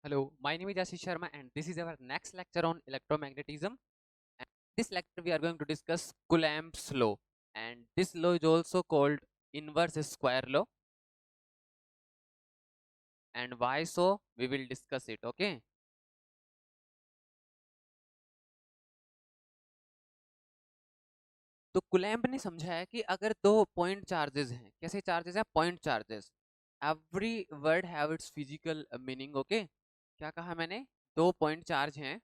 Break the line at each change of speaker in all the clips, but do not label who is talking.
Hello, my name is Ashish Sharma and this is our next lecture on electromagnetism. And this lecture we are going to discuss Coulomb's law, and this law is also called inverse square law. And why so? We will discuss it, okay? तो कुलैम्ब ने समझाया कि अगर दो point charges हैं, कैसे charges हैं? Point charges. Every word have it's physical meaning, okay? क्या कहा मैंने? दो पॉइंट चार्ज हैं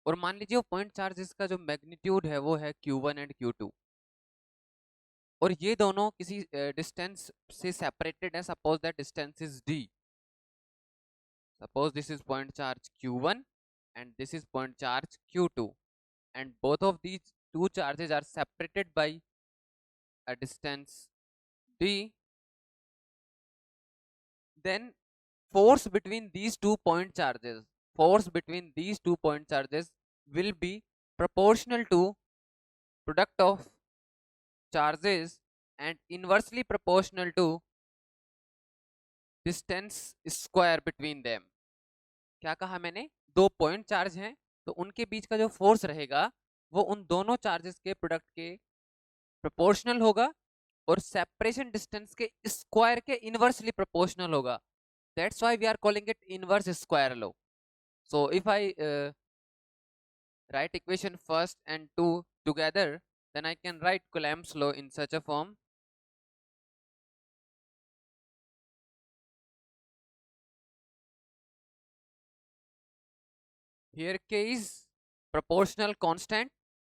और मान लीजिए वो पॉइंट चार्जेस का जो मैग्नीट्यूड है वो है Q1 एंड Q2, और ये दोनों किसी डिस्टेंस से सेपरेटेड है। Suppose that distance is d। Suppose this is point charge Q1 and this is point charge Q2, and both of these two charges are separated by a distance d. Then force between these 2 point charges will be proportional to product of charges and inversely proportional to distance square between them. क्या कहा मैंने? दो point charge हैं तो उनके बीच का जो force रहेगा वो उन दोनों चार्जेस के प्रोडक्ट के प्रोपोर्शनल होगा और सेपरेशन डिस्टेंस के स्क्वायर के इनवर्सली प्रोपोर्शनल होगा। That's why we are calling it inverse square law. So if I write equation first and 2 together, then I can write Coulomb's law in such a form. Here k is proportional constant,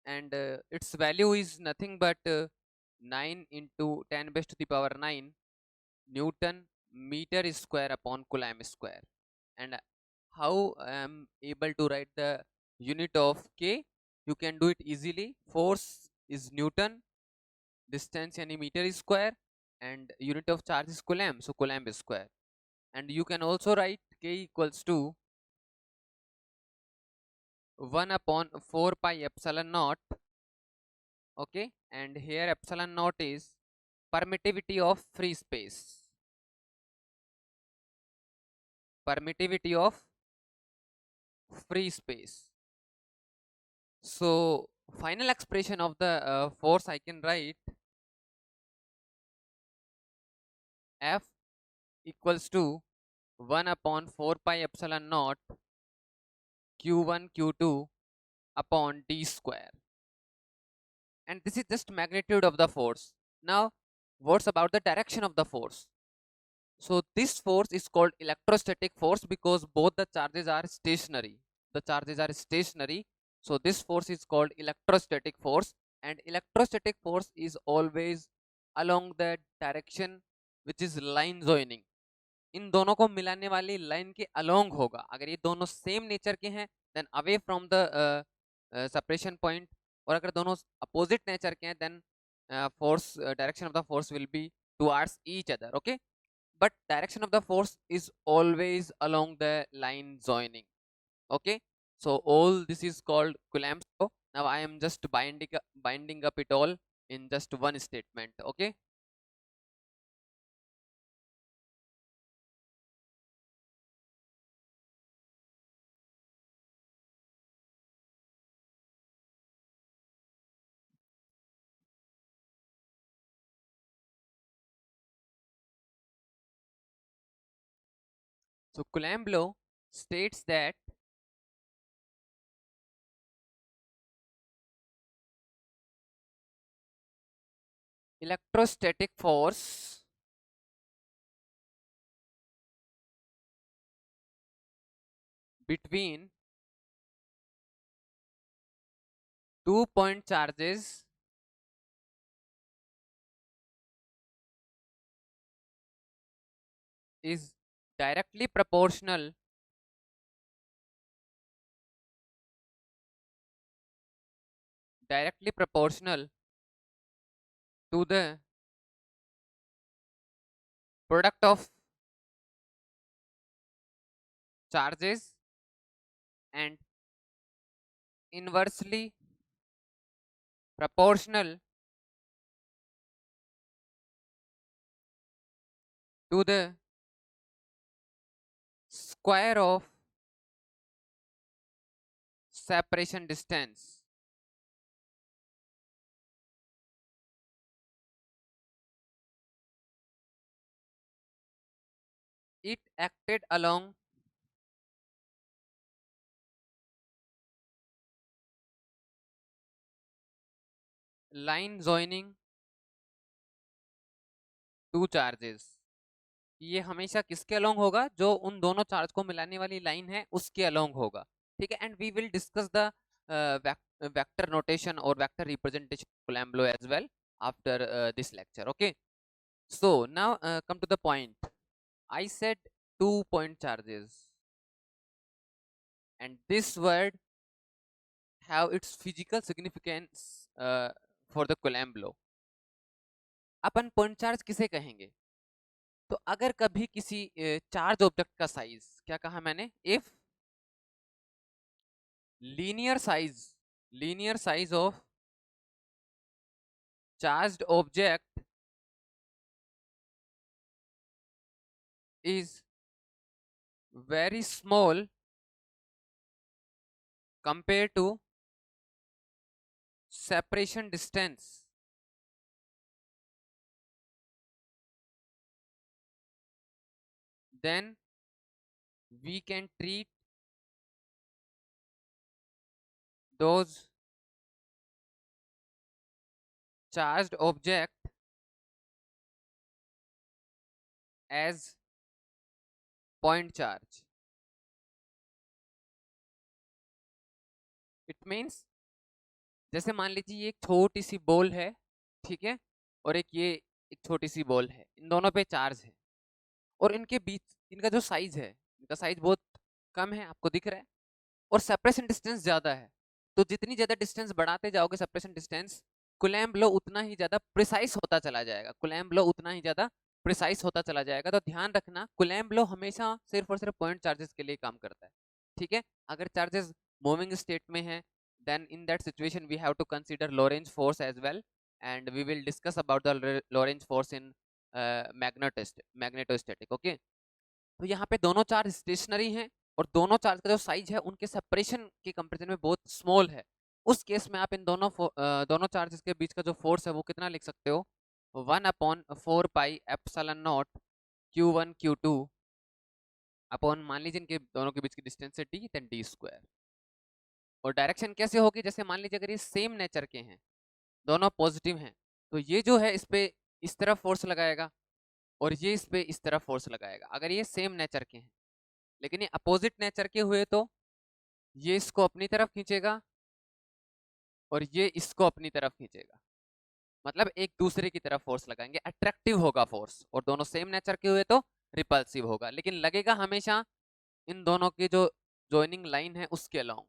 and its value is nothing but 9 into 10 base to the power 9 Newton meter square upon Coulomb square. And how I am able to write the unit of k? You can do it easily. Force is Newton, distance any meter square, and unit of charge is Coulomb, so Coulomb square. And you can also write k equals to 1 upon 4 pi epsilon naught, okay? And here epsilon naught is permittivity of free space. Permittivity of free space. So final expression of the force I can write F equals to 1 upon 4 pi epsilon naught Q1 Q2 upon d square. And this is just magnitude of the force. Now what's about the direction of the force? So this force is called electrostatic force because both the charges are stationary. The charges are stationary. So this force is called electrostatic force, and electrostatic force is always along the direction which is line joining. इन दोनों को मिलाने वाली line के along होगा। अगर ये दोनों same nature के हैं then away from the separation point, और अगर दोनों अपोजिट नेचर के हैं then force direction of the force will be towards each other, okay? But direction of the force is always along the line joining, okay? So all this is called Coulomb's law. Now I am just binding up it all in just one statement, okay? So Coulomb law states that electrostatic force between 2 point charges is directly proportional directly proportional to the product of charges and inversely proportional to the square of separation distance it acted along line joining two charges. ये हमेशा किसके along होगा? जो उन दोनों charge को मिलाने वाली लाइन है उसके अलोंग होगा. ठीक है, and we will discuss the vector notation or vector representation of Coulomb law as well after this lecture. Okay, so now come to the point. I said 2 point charges, and this word have its physical significance for the Coulomb law. Upon point charge किसे कहेंगे? तो अगर कभी किसी charge object का size, क्या कहा मैंने? If linear size of charged object is very small compared to separation distance, then we can treat those charged object as point charge. It means जैसे मान लीजिए ये एक छोटी सी बॉल है, ठीक है, और एक छोटी सी बॉल है, इन दोनों पे चार्ज है और इनके बीच इनका जो साइज है, इनका साइज बहुत कम है, आपको दिख रहा है, और सेपरेशन डिस्टेंस ज्यादा है. तो जितनी ज्यादा डिस्टेंस बढ़ाते जाओगे सेपरेशन डिस्टेंस, कुलैम्ब लॉ उतना ही ज्यादा प्रिसाइज होता चला जाएगा. कुलैम्ब लॉ उतना ही ज्यादा प्रिसाइज होता चला जाएगा. तो ध्यान रखना, कुलैम्ब लॉ हमेशा सिर्फ और सिर्फ पॉइंट चार्जेस के लिए काम करता है. ठीक है, अगर चार्जेस मूविंग स्टेट में है, then in that situation we have to consider Lorentz force as well, and we will discuss about the Lorentz force in magnetostatic. Okay, तो यहाँ पे दोनों चार्ज स्टेशनरी हैं और दोनों चार्ज का जो साइज है उनके सेपरेशन के कंपैरिजन में बहुत स्मॉल है. उस केस में आप इन दोनों चार्जेस के बीच का जो फोर्स है वो कितना लिख सकते हो? 1/4 pi epsilon not Q1 Q2 upon, मान लीजिए इनके दोनों के बीच की डिस्टेंस है d, देन d स्क्वायर. और डायरेक्शन कैसे होगी? जैसे मान लीजिए अगर ये सेम नेचर के हैं, दोनों पॉजिटिव हैं, तो ये जो है इस पे इस तरफ फोर्स लगाएगा और ये इस पे इस तरफ फोर्स लगाएगा, अगर ये सेम नेचर के हैं. लेकिन ये अपोजिट नेचर के हुए तो ये इसको अपनी तरफ खींचेगा और ये इसको अपनी तरफ खींचेगा, मतलब एक दूसरे की तरफ फोर्स लगाएंगे, अट्रैक्टिव होगा फोर्स. और दोनों सेम नेचर के हुए तो रिपल्सिव होगा, लेकिन लगेगा हमेशा इन दोनों की जो जॉइनिंग लाइन है उसके अलोंग.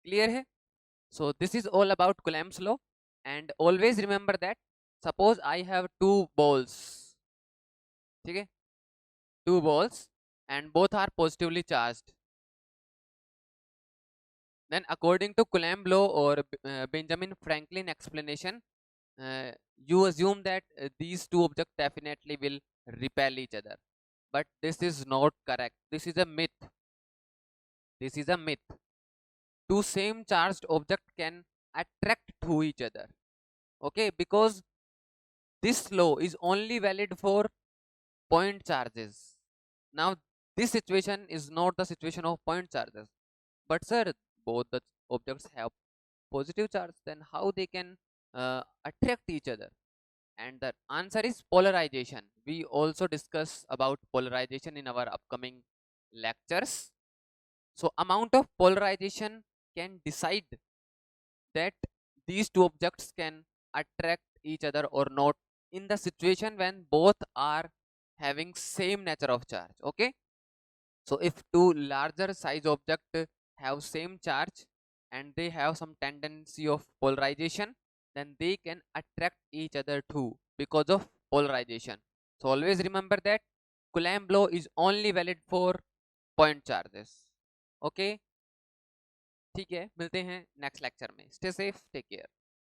क्लियर है? So this is all about Coulomb's law, and always remember that suppose I have two balls, ठीक है, two balls and both are positively charged, then according to Coulomb law or Benjamin Franklin explanation, you assume that these two objects definitely will repel each other, but this is not correct. This is a myth. This is a myth. Two same charged objects can attract to each other. Okay, because this law is only valid for point charges. Now, this situation is not the situation of point charges. But sir, both the objects have positive charge, then how they can attract each other? And the answer is polarization. We also discuss about polarization in our upcoming lectures. So amount of polarization can decide that these two objects can attract each other or not in the situation when both are having same nature of charge. Okay, so if two larger size object have same charge and they have some tendency of polarization, then they can attract each other too because of polarization. So always remember that Coulomb law is only valid for point charges. Okay, ठीक है, मिलते हैं next lecture में. Stay safe, take care.